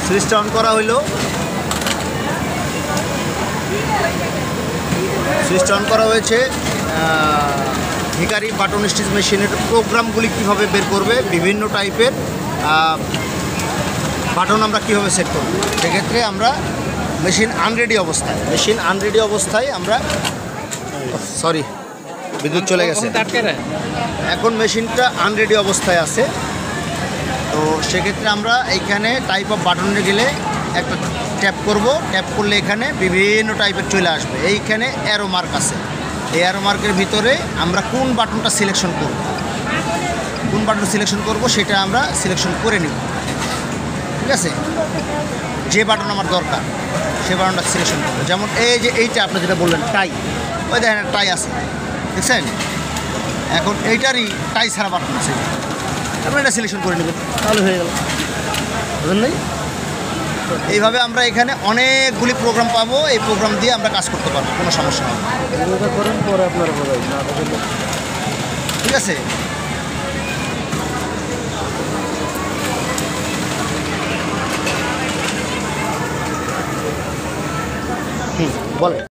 সুইচটা অন করা হইলো, সুইচটা অন করা হয়েছে। হিকারি বাটন স্টিচ মেশিনের প্রোগ্রামগুলি কীভাবে বের করবে, বিভিন্ন টাইপের বাটন আমরা কীভাবে সেট করব, সেক্ষেত্রে আমরা মেশিন আনরেডি অবস্থায় আমরা সরি বিদ্যুৎ চলে গেছে, এখন মেশিনটা আনরেডি অবস্থায় আছে। তো সেক্ষেত্রে আমরা এইখানে টাইপ অফ বাটনে গেলে একটা ট্যাপ করব, ট্যাপ করলে এখানে বিভিন্ন টাইপের চলে আসবে। এইখানে অ্যারো মার্ক আছে, এই অ্যারো মার্কের ভিতরে আমরা কোন বাটনটা সিলেকশন করব, সেটা আমরা সিলেকশন করে নিব। ঠিক আছে, যে বাটন আমার দরকার সেই বাটনটা সিলেকশন করবো। যেমন এই যে এইটা আপনি যেটা বললেন টাই, ওই দেখেন টাই আছে, দেখছেন? এখন এইটারই টাই ছাড়া বাটন আছে, আপনি এটা সিলেকশন করে নেবেন, তাহলে হয়ে গেল। বুঝলেন নাই? এইভাবে আমরা এখানে অনেকগুলি প্রোগ্রাম পাবো, এই প্রোগ্রাম দিয়ে আমরা কাজ করতে পারবো, কোনো সমস্যা হবে না। ঠিক আছে, বলেন।